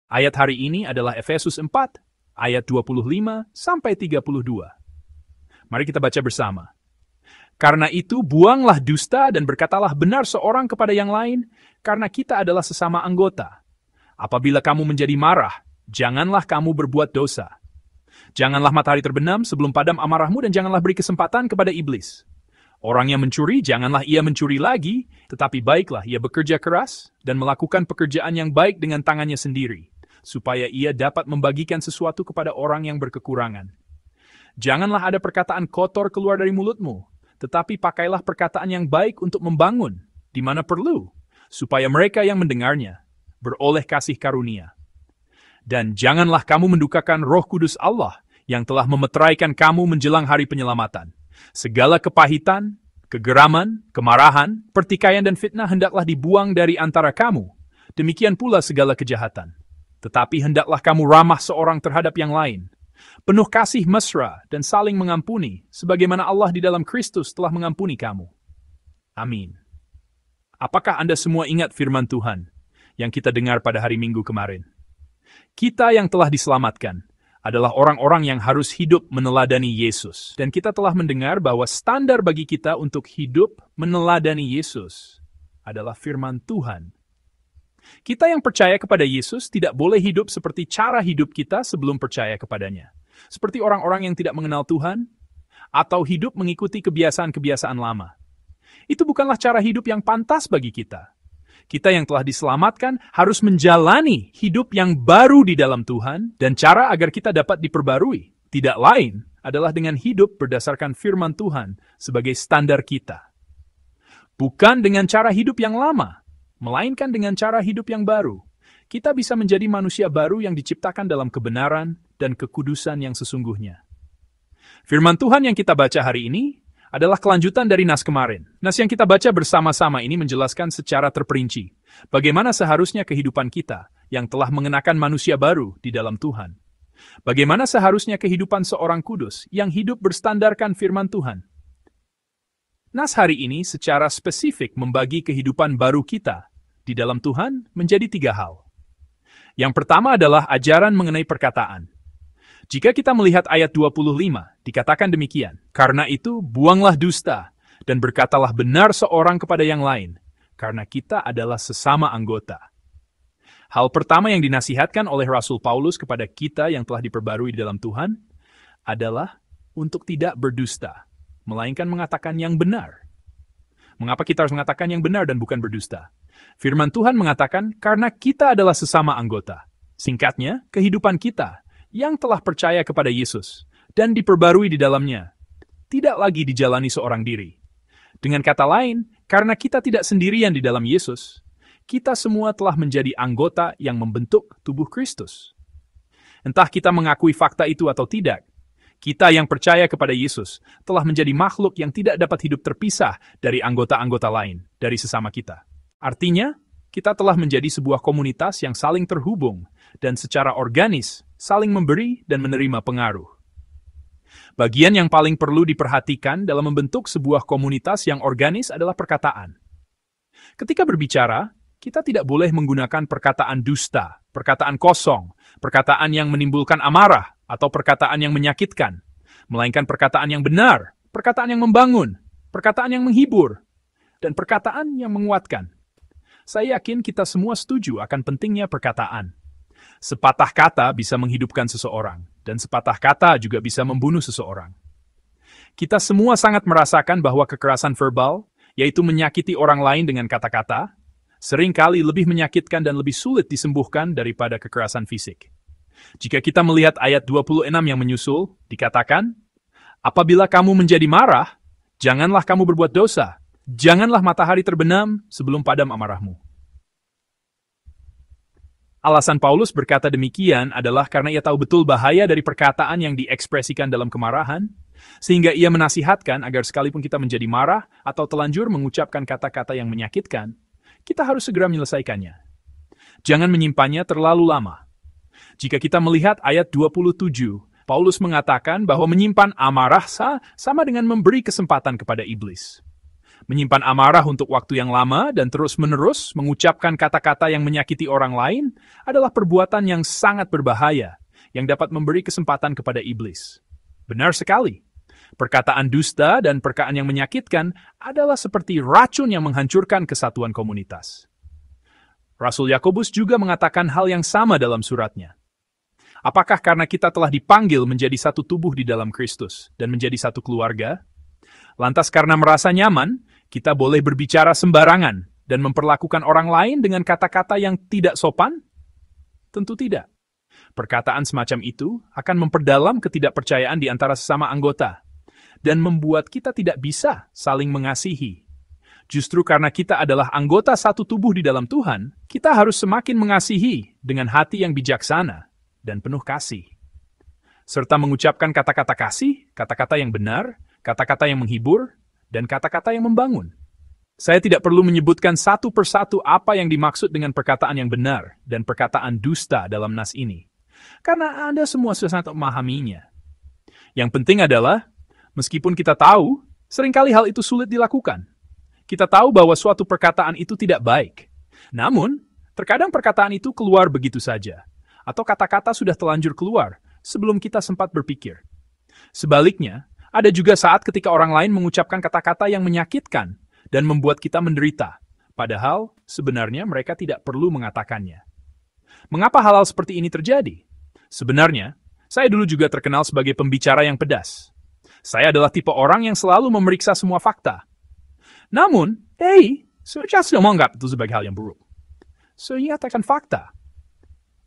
Ayat hari ini adalah Efesus 4, ayat 25-32. Mari kita baca bersama. Karena itu, buanglah dusta dan berkatalah benar seorang kepada yang lain, karena kita adalah sesama anggota. Apabila kamu menjadi marah, janganlah kamu berbuat dosa. Janganlah matahari terbenam sebelum padam amarahmu dan janganlah beri kesempatan kepada iblis. Orang yang mencuri, janganlah ia mencuri lagi, tetapi baiklah ia bekerja keras dan melakukan pekerjaan yang baik dengan tangannya sendiri, supaya ia dapat membagikan sesuatu kepada orang yang berkekurangan. Janganlah ada perkataan kotor keluar dari mulutmu, tetapi pakailah perkataan yang baik untuk membangun, di mana perlu, supaya mereka yang mendengarnya beroleh kasih karunia. Dan janganlah kamu mendukakan Roh Kudus Allah yang telah memeteraikan kamu menjelang hari penyelamatan. Segala kepahitan, kegeraman, kemarahan, pertikaian dan fitnah hendaklah dibuang dari antara kamu. Demikian pula segala kejahatan. Tetapi hendaklah kamu ramah seorang terhadap yang lain. Penuh kasih mesra dan saling mengampuni, sebagaimana Allah di dalam Kristus telah mengampuni kamu. Amin. Apakah Anda semua ingat firman Tuhan yang kita dengar pada hari Minggu kemarin? Kita yang telah diselamatkan adalah orang-orang yang harus hidup meneladani Yesus. Dan kita telah mendengar bahwa standar bagi kita untuk hidup meneladani Yesus adalah firman Tuhan. Kita yang percaya kepada Yesus tidak boleh hidup seperti cara hidup kita sebelum percaya kepadanya. Seperti orang-orang yang tidak mengenal Tuhan, atau hidup mengikuti kebiasaan-kebiasaan lama. Itu bukanlah cara hidup yang pantas bagi kita. Kita yang telah diselamatkan harus menjalani hidup yang baru di dalam Tuhan, dan cara agar kita dapat diperbarui tidak lain adalah dengan hidup berdasarkan firman Tuhan sebagai standar kita. Bukan dengan cara hidup yang lama, melainkan dengan cara hidup yang baru. Kita bisa menjadi manusia baru yang diciptakan dalam kebenaran dan kekudusan yang sesungguhnya. Firman Tuhan yang kita baca hari ini adalah kelanjutan dari nas kemarin. Nas yang kita baca bersama-sama ini menjelaskan secara terperinci bagaimana seharusnya kehidupan kita yang telah mengenakan manusia baru di dalam Tuhan. Bagaimana seharusnya kehidupan seorang kudus yang hidup berstandarkan firman Tuhan. Nas hari ini secara spesifik membagi kehidupan baru kita di dalam Tuhan menjadi 3 hal. Yang pertama adalah ajaran mengenai perkataan. Jika kita melihat ayat 25, dikatakan demikian, karena itu buanglah dusta dan berkatalah benar seorang kepada yang lain, karena kita adalah sesama anggota. Hal pertama yang dinasihatkan oleh Rasul Paulus kepada kita yang telah diperbarui di dalam Tuhan adalah untuk tidak berdusta, melainkan mengatakan yang benar. Mengapa kita harus mengatakan yang benar dan bukan berdusta? Firman Tuhan mengatakan karena kita adalah sesama anggota. Singkatnya, kehidupan kita yang telah percaya kepada Yesus dan diperbarui di dalamnya, tidak lagi dijalani seorang diri. Dengan kata lain, karena kita tidak sendirian di dalam Yesus, kita semua telah menjadi anggota yang membentuk tubuh Kristus. Entah kita mengakui fakta itu atau tidak, kita yang percaya kepada Yesus telah menjadi makhluk yang tidak dapat hidup terpisah dari anggota-anggota lain, dari sesama kita. Artinya, kita telah menjadi sebuah komunitas yang saling terhubung dan secara organis saling memberi dan menerima pengaruh. Bagian yang paling perlu diperhatikan dalam membentuk sebuah komunitas yang organis adalah perkataan. Ketika berbicara, kita tidak boleh menggunakan perkataan dusta, perkataan kosong, perkataan yang menimbulkan amarah, atau perkataan yang menyakitkan, melainkan perkataan yang benar, perkataan yang membangun, perkataan yang menghibur, dan perkataan yang menguatkan. Saya yakin kita semua setuju akan pentingnya perkataan. Sepatah kata bisa menghidupkan seseorang, dan sepatah kata juga bisa membunuh seseorang. Kita semua sangat merasakan bahwa kekerasan verbal, yaitu menyakiti orang lain dengan kata-kata, seringkali lebih menyakitkan dan lebih sulit disembuhkan daripada kekerasan fisik. Jika kita melihat ayat 26 yang menyusul, dikatakan, apabila kamu menjadi marah, janganlah kamu berbuat dosa, janganlah matahari terbenam sebelum padam amarahmu. Alasan Paulus berkata demikian adalah karena ia tahu betul bahaya dari perkataan yang diekspresikan dalam kemarahan, sehingga ia menasihatkan agar sekalipun kita menjadi marah atau telanjur mengucapkan kata-kata yang menyakitkan, kita harus segera menyelesaikannya. Jangan menyimpannya terlalu lama. Jika kita melihat ayat 27, Paulus mengatakan bahwa menyimpan amarah sama dengan memberi kesempatan kepada iblis. Menyimpan amarah untuk waktu yang lama dan terus-menerus mengucapkan kata-kata yang menyakiti orang lain adalah perbuatan yang sangat berbahaya yang dapat memberi kesempatan kepada iblis. Benar sekali. Perkataan dusta dan perkataan yang menyakitkan adalah seperti racun yang menghancurkan kesatuan komunitas. Rasul Yakobus juga mengatakan hal yang sama dalam suratnya. Apakah karena kita telah dipanggil menjadi satu tubuh di dalam Kristus dan menjadi satu keluarga? Lantas karena merasa nyaman, kita boleh berbicara sembarangan dan memperlakukan orang lain dengan kata-kata yang tidak sopan? Tentu tidak. Perkataan semacam itu akan memperdalam ketidakpercayaan di antara sesama anggota dan membuat kita tidak bisa saling mengasihi. Justru karena kita adalah anggota satu tubuh di dalam Tuhan, kita harus semakin mengasihi dengan hati yang bijaksana dan penuh kasih. Serta mengucapkan kata-kata kasih, kata-kata yang benar, kata-kata yang menghibur, dan kata-kata yang membangun. Saya tidak perlu menyebutkan satu persatu apa yang dimaksud dengan perkataan yang benar dan perkataan dusta dalam nas ini. Karena Anda semua sudah sangat memahaminya. Yang penting adalah, meskipun kita tahu, seringkali hal itu sulit dilakukan. Kita tahu bahwa suatu perkataan itu tidak baik. Namun, terkadang perkataan itu keluar begitu saja. Atau kata-kata sudah telanjur keluar sebelum kita sempat berpikir. Sebaliknya, ada juga saat ketika orang lain mengucapkan kata-kata yang menyakitkan dan membuat kita menderita. Padahal, sebenarnya mereka tidak perlu mengatakannya. Mengapa hal-hal seperti ini terjadi? Sebenarnya, saya dulu juga terkenal sebagai pembicara yang pedas. Saya adalah tipe orang yang selalu memeriksa semua fakta. Namun, saya sudah menganggap itu sebagai hal yang buruk. Saya nyatakan fakta.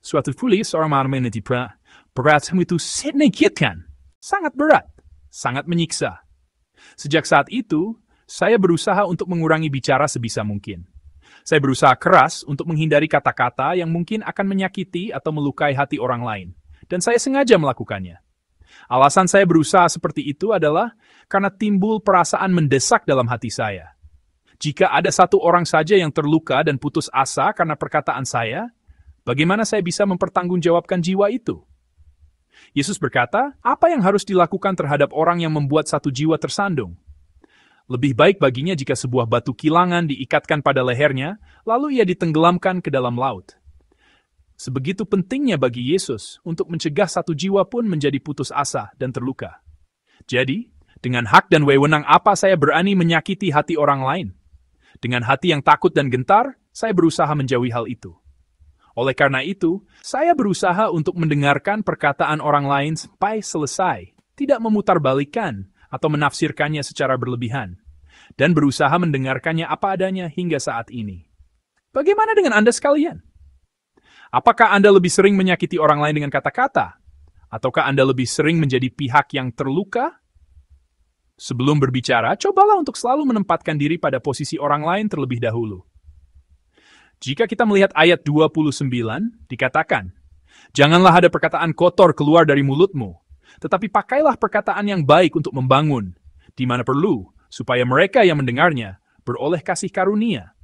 Suatu kali seorang manusia di perkataan itu sedikitkan, sangat berat, sangat menyiksa. Sejak saat itu, saya berusaha untuk mengurangi bicara sebisa mungkin. Saya berusaha keras untuk menghindari kata-kata yang mungkin akan menyakiti atau melukai hati orang lain. Dan saya sengaja melakukannya. Alasan saya berusaha seperti itu adalah karena timbul perasaan mendesak dalam hati saya. Jika ada satu orang saja yang terluka dan putus asa karena perkataan saya, bagaimana saya bisa mempertanggungjawabkan jiwa itu? Yesus berkata, apa yang harus dilakukan terhadap orang yang membuat satu jiwa tersandung? Lebih baik baginya jika sebuah batu kilangan diikatkan pada lehernya, lalu ia ditenggelamkan ke dalam laut. Sebegitu pentingnya bagi Yesus untuk mencegah satu jiwa pun menjadi putus asa dan terluka. Jadi, dengan hak dan wewenang apa saya berani menyakiti hati orang lain? Dengan hati yang takut dan gentar, saya berusaha menjauhi hal itu. Oleh karena itu, saya berusaha untuk mendengarkan perkataan orang lain sampai selesai, tidak memutarbalikkan atau menafsirkannya secara berlebihan, dan berusaha mendengarkannya apa adanya hingga saat ini. Bagaimana dengan Anda sekalian? Apakah Anda lebih sering menyakiti orang lain dengan kata-kata? Ataukah Anda lebih sering menjadi pihak yang terluka? Sebelum berbicara, cobalah untuk selalu menempatkan diri pada posisi orang lain terlebih dahulu. Jika kita melihat ayat 29, dikatakan, janganlah ada perkataan kotor keluar dari mulutmu, tetapi pakailah perkataan yang baik untuk membangun, di mana perlu, supaya mereka yang mendengarnya beroleh kasih karunia.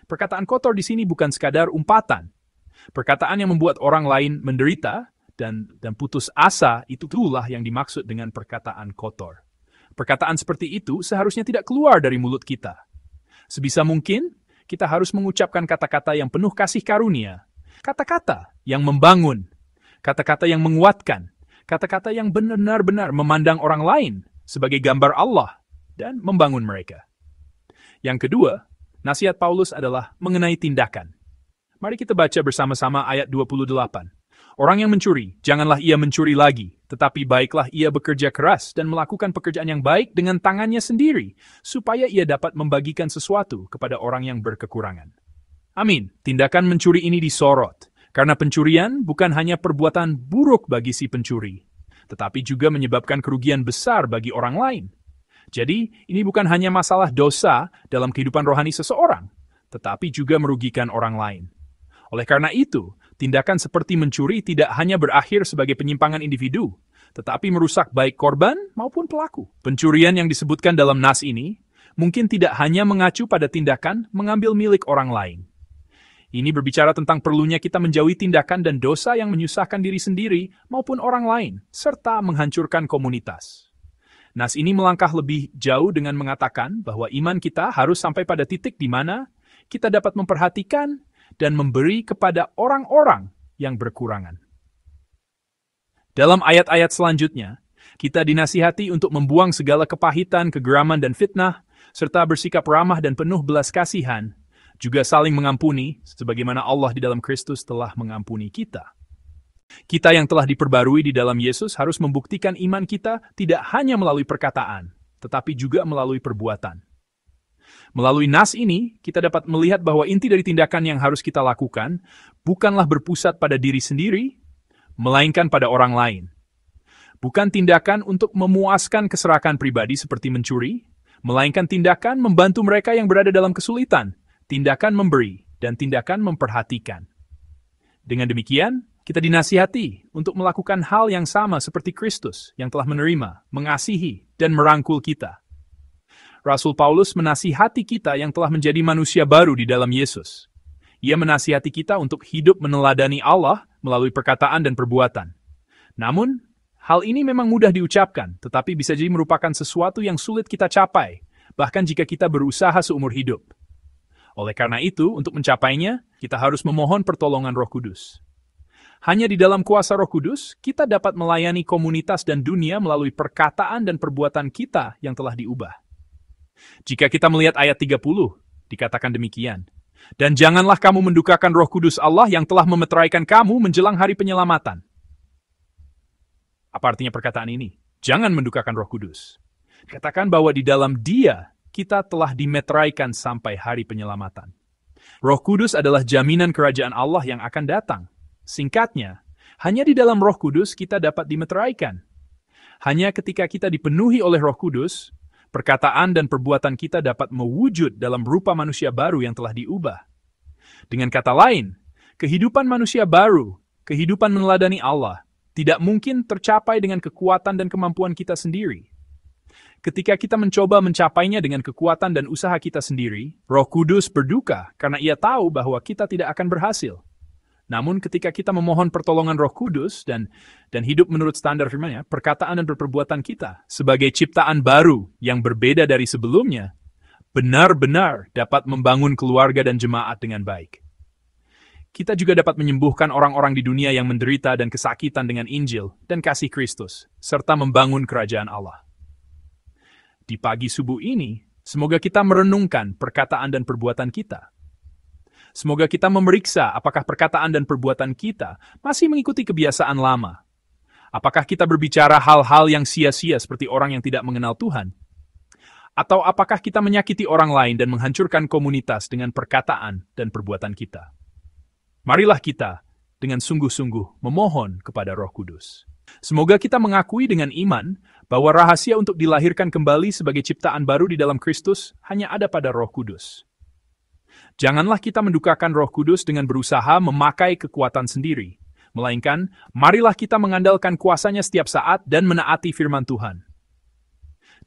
Perkataan kotor di sini bukan sekadar umpatan. Perkataan yang membuat orang lain menderita dan putus asa, itulah yang dimaksud dengan perkataan kotor. Perkataan seperti itu seharusnya tidak keluar dari mulut kita. Sebisa mungkin, kita harus mengucapkan kata-kata yang penuh kasih karunia, kata-kata yang membangun, kata-kata yang menguatkan, kata-kata yang benar-benar memandang orang lain sebagai gambar Allah dan membangun mereka. Yang kedua, nasihat Paulus adalah mengenai tindakan. Mari kita baca bersama-sama ayat 28. Orang yang mencuri, janganlah ia mencuri lagi, tetapi baiklah ia bekerja keras dan melakukan pekerjaan yang baik dengan tangannya sendiri, supaya ia dapat membagikan sesuatu kepada orang yang berkekurangan. Amin. Tindakan mencuri ini disorot, karena pencurian bukan hanya perbuatan buruk bagi si pencuri, tetapi juga menyebabkan kerugian besar bagi orang lain. Jadi, ini bukan hanya masalah dosa dalam kehidupan rohani seseorang, tetapi juga merugikan orang lain. Oleh karena itu, tindakan seperti mencuri tidak hanya berakhir sebagai penyimpangan individu, tetapi merusak baik korban maupun pelaku. Pencurian yang disebutkan dalam nas ini mungkin tidak hanya mengacu pada tindakan mengambil milik orang lain. Ini berbicara tentang perlunya kita menjauhi tindakan dan dosa yang menyusahkan diri sendiri maupun orang lain, serta menghancurkan komunitas. Nas ini melangkah lebih jauh dengan mengatakan bahwa iman kita harus sampai pada titik di mana kita dapat memperhatikan dan memberi kepada orang-orang yang berkurangan. Dalam ayat-ayat selanjutnya, kita dinasihati untuk membuang segala kepahitan, kegeraman, dan fitnah, serta bersikap ramah dan penuh belas kasihan, juga saling mengampuni, sebagaimana Allah di dalam Kristus telah mengampuni kita. Kita yang telah diperbarui di dalam Yesus harus membuktikan iman kita tidak hanya melalui perkataan, tetapi juga melalui perbuatan. Melalui nas ini, kita dapat melihat bahwa inti dari tindakan yang harus kita lakukan bukanlah berpusat pada diri sendiri, melainkan pada orang lain. Bukan tindakan untuk memuaskan keserakan pribadi seperti mencuri, melainkan tindakan membantu mereka yang berada dalam kesulitan, tindakan memberi, dan tindakan memperhatikan. Dengan demikian, kita dinasihati untuk melakukan hal yang sama seperti Kristus yang telah menerima, mengasihi, dan merangkul kita. Rasul Paulus menasihati kita yang telah menjadi manusia baru di dalam Yesus. Ia menasihati kita untuk hidup meneladani Allah melalui perkataan dan perbuatan. Namun, hal ini memang mudah diucapkan, tetapi bisa jadi merupakan sesuatu yang sulit kita capai, bahkan jika kita berusaha seumur hidup. Oleh karena itu, untuk mencapainya, kita harus memohon pertolongan Roh Kudus. Hanya di dalam kuasa Roh Kudus, kita dapat melayani komunitas dan dunia melalui perkataan dan perbuatan kita yang telah diubah. Jika kita melihat ayat 30, dikatakan demikian, "Dan janganlah kamu mendukakan Roh Kudus Allah yang telah memeteraikan kamu menjelang hari penyelamatan." Apa artinya perkataan ini? Jangan mendukakan Roh Kudus. Katakan bahwa di dalam Dia, kita telah dimeteraikan sampai hari penyelamatan. Roh Kudus adalah jaminan kerajaan Allah yang akan datang. Singkatnya, hanya di dalam Roh Kudus kita dapat dimeteraikan. Hanya ketika kita dipenuhi oleh Roh Kudus, perkataan dan perbuatan kita dapat mewujud dalam rupa manusia baru yang telah diubah. Dengan kata lain, kehidupan manusia baru, kehidupan meneladani Allah, tidak mungkin tercapai dengan kekuatan dan kemampuan kita sendiri. Ketika kita mencoba mencapainya dengan kekuatan dan usaha kita sendiri, Roh Kudus berduka karena Ia tahu bahwa kita tidak akan berhasil. Namun ketika kita memohon pertolongan Roh Kudus dan hidup menurut standar firman-Nya, perkataan dan perbuatan kita sebagai ciptaan baru yang berbeda dari sebelumnya, benar-benar dapat membangun keluarga dan jemaat dengan baik. Kita juga dapat menyembuhkan orang-orang di dunia yang menderita dan kesakitan dengan Injil dan kasih Kristus, serta membangun kerajaan Allah. Di pagi subuh ini, semoga kita merenungkan perkataan dan perbuatan kita. Semoga kita memeriksa apakah perkataan dan perbuatan kita masih mengikuti kebiasaan lama. Apakah kita berbicara hal-hal yang sia-sia seperti orang yang tidak mengenal Tuhan? Atau apakah kita menyakiti orang lain dan menghancurkan komunitas dengan perkataan dan perbuatan kita? Marilah kita dengan sungguh-sungguh memohon kepada Roh Kudus. Semoga kita mengakui dengan iman bahwa rahasia untuk dilahirkan kembali sebagai ciptaan baru di dalam Kristus hanya ada pada Roh Kudus. Janganlah kita mendukakan Roh Kudus dengan berusaha memakai kekuatan sendiri, melainkan marilah kita mengandalkan kuasa-Nya setiap saat dan menaati firman Tuhan.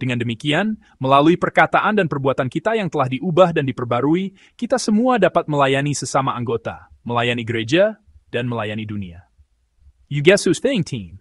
Dengan demikian, melalui perkataan dan perbuatan kita yang telah diubah dan diperbarui, kita semua dapat melayani sesama anggota, melayani gereja, dan melayani dunia. You guess who's paying, team?